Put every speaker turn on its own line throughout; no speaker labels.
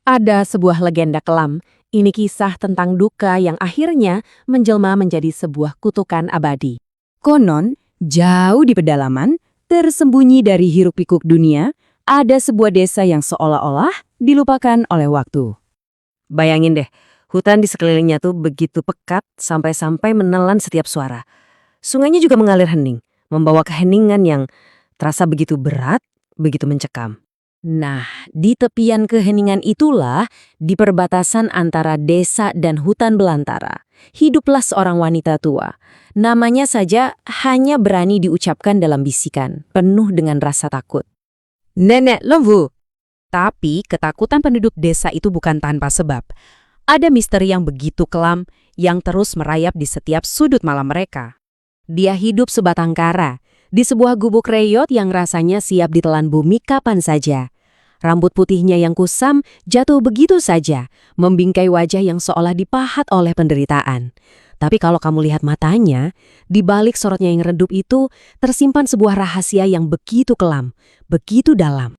Ada sebuah legenda kelam. Ini kisah tentang duka yang akhirnya menjelma menjadi sebuah kutukan abadi.
Konon, jauh di pedalaman, tersembunyi dari hiruk-pikuk dunia, ada sebuah desa yang seolah-olah dilupakan oleh waktu.
Bayangin deh, hutan di sekelilingnya tuh begitu pekat sampai-sampai menelan setiap suara. Sungainya juga mengalir hening, membawa keheningan yang terasa begitu berat, begitu mencekam.
Nah, di tepian keheningan itulah, di perbatasan antara desa dan hutan belantara, hiduplah seorang wanita tua. Namanya saja hanya berani diucapkan dalam bisikan, penuh dengan rasa takut.
Nenek Lembu!
Tapi ketakutan penduduk desa itu bukan tanpa sebab. Ada misteri yang begitu kelam yang terus merayap di setiap sudut malam mereka. Dia hidup sebatang kara, di sebuah gubuk reyot yang rasanya siap ditelan bumi kapan saja. Rambut putihnya yang kusam jatuh begitu saja, membingkai wajah yang seolah dipahat oleh penderitaan. Tapi kalau kamu lihat matanya, di balik sorotnya yang redup itu tersimpan sebuah rahasia yang begitu kelam, begitu dalam.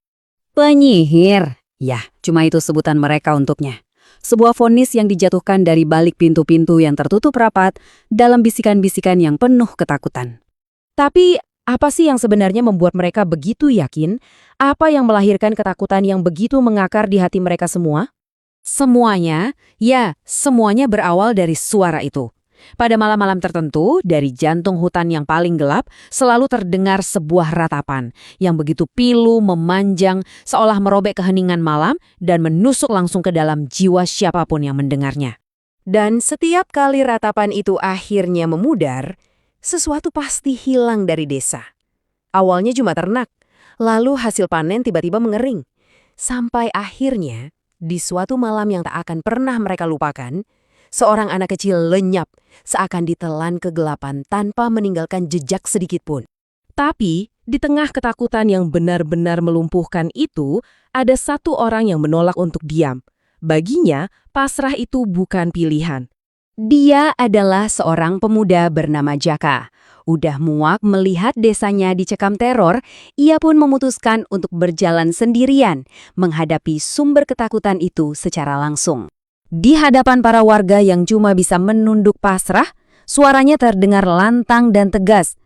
Penyihir, ya, cuma itu sebutan mereka untuknya. Sebuah vonis yang dijatuhkan dari balik pintu-pintu yang tertutup rapat dalam bisikan-bisikan yang penuh ketakutan. Tapi apa sih yang sebenarnya membuat mereka begitu yakin? Apa yang melahirkan ketakutan yang begitu mengakar di hati mereka semua? Semuanya, ya, semuanya berawal dari suara itu. Pada malam-malam tertentu, dari jantung hutan yang paling gelap, selalu terdengar sebuah ratapan yang begitu pilu, memanjang, seolah merobek keheningan malam dan menusuk langsung ke dalam jiwa siapapun yang mendengarnya. Dan setiap kali ratapan itu akhirnya memudar, sesuatu pasti hilang dari desa. Awalnya cuma ternak, lalu hasil panen tiba-tiba mengering. Sampai akhirnya, di suatu malam yang tak akan pernah mereka lupakan, seorang anak kecil lenyap, seakan ditelan kegelapan tanpa meninggalkan jejak sedikit pun. Tapi, di tengah ketakutan yang benar-benar melumpuhkan itu, ada satu orang yang menolak untuk diam. Baginya, pasrah itu bukan pilihan. Dia adalah seorang pemuda bernama Jaka. Udah muak melihat desanya dicekam teror, ia pun memutuskan untuk berjalan sendirian, menghadapi sumber ketakutan itu secara langsung. Di hadapan para warga yang cuma bisa menunduk pasrah, suaranya terdengar lantang dan tegas.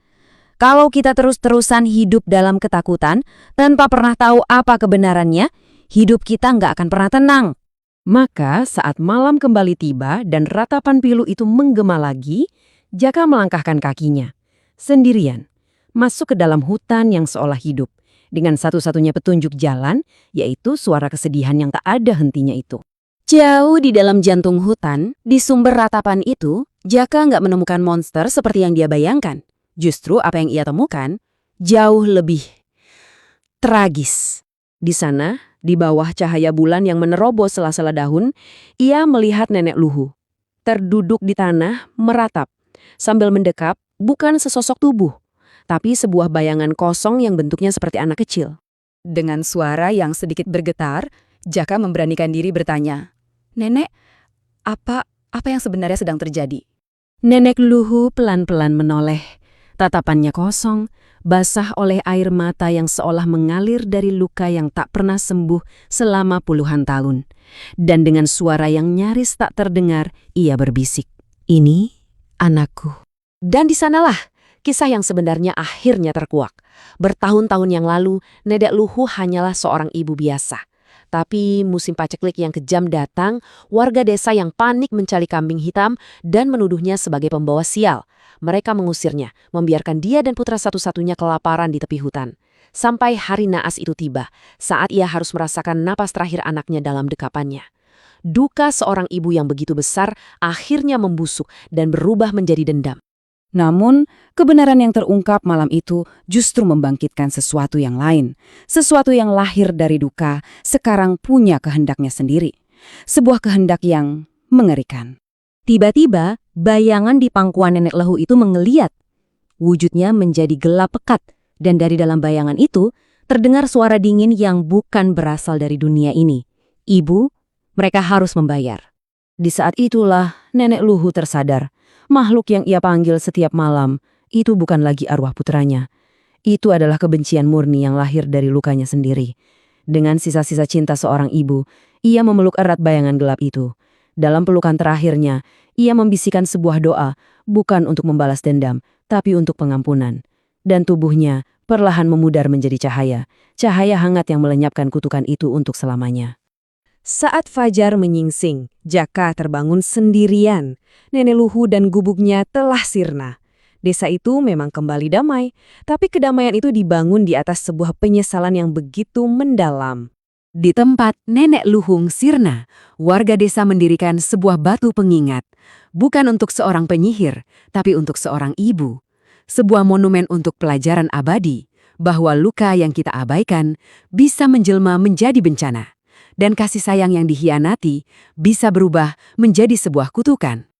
Kalau kita terus-terusan hidup dalam ketakutan, tanpa pernah tahu apa kebenarannya, hidup kita nggak akan pernah tenang. Maka saat malam kembali tiba dan ratapan pilu itu menggema lagi, Jaka melangkahkan kakinya, sendirian, masuk ke dalam hutan yang seolah hidup, dengan satu-satunya petunjuk jalan, yaitu suara kesedihan yang tak ada hentinya itu. Jauh di dalam jantung hutan, di sumber ratapan itu, Jaka nggak menemukan monster seperti yang dia bayangkan. Justru apa yang ia temukan, jauh lebih tragis. Di sana, di bawah cahaya bulan yang menerobos sela-sela daun, ia melihat nenek Luhu. Terduduk di tanah, meratap. Sambil mendekap, bukan sesosok tubuh, tapi sebuah bayangan kosong yang bentuknya seperti anak kecil. Dengan suara yang sedikit bergetar, Jaka memberanikan diri bertanya, "Nenek, apa yang sebenarnya sedang terjadi?" Nenek Luhu pelan-pelan menoleh. Tatapannya kosong, basah oleh air mata yang seolah mengalir dari luka yang tak pernah sembuh selama puluhan tahun. Dan dengan suara yang nyaris tak terdengar, ia berbisik, "Ini anakku." Dan di sanalah kisah yang sebenarnya akhirnya terkuak. Bertahun-tahun yang lalu, Nenek Luhu hanyalah seorang ibu biasa. Tapi musim paceklik yang kejam datang, warga desa yang panik mencari kambing hitam dan menuduhnya sebagai pembawa sial. Mereka mengusirnya, membiarkan dia dan putra satu-satunya kelaparan di tepi hutan. Sampai hari naas itu tiba, saat ia harus merasakan napas terakhir anaknya dalam dekapannya. Duka seorang ibu yang begitu besar akhirnya membusuk dan berubah menjadi dendam. Namun, kebenaran yang terungkap malam itu justru membangkitkan sesuatu yang lain. Sesuatu yang lahir dari duka, sekarang punya kehendaknya sendiri. Sebuah kehendak yang mengerikan. Tiba-tiba, bayangan di pangkuan nenek Luhu itu menggeliat. Wujudnya menjadi gelap pekat, dan dari dalam bayangan itu, terdengar suara dingin yang bukan berasal dari dunia ini. "Ibu, mereka harus membayar." Di saat itulah, nenek Luhu tersadar. Makhluk yang ia panggil setiap malam, itu bukan lagi arwah putranya. Itu adalah kebencian murni yang lahir dari lukanya sendiri. Dengan sisa-sisa cinta seorang ibu,
Ia memeluk erat bayangan gelap itu. Dalam pelukan terakhirnya, ia membisikkan sebuah doa, bukan untuk membalas dendam, tapi untuk pengampunan. Dan tubuhnya perlahan memudar menjadi cahaya hangat yang melenyapkan kutukan itu untuk selamanya.
Saat fajar menyingsing, Jaka terbangun sendirian. Nenek Luhu dan gubuknya telah sirna. Desa itu memang kembali damai, tapi kedamaian itu dibangun di atas sebuah penyesalan yang begitu mendalam.
Di tempat Nenek Luhung sirna, warga desa mendirikan sebuah batu pengingat. Bukan untuk seorang penyihir, tapi untuk seorang ibu. Sebuah monumen untuk pelajaran abadi, bahwa luka yang kita abaikan bisa menjelma menjadi bencana. Dan kasih sayang yang dihianati bisa berubah menjadi sebuah kutukan.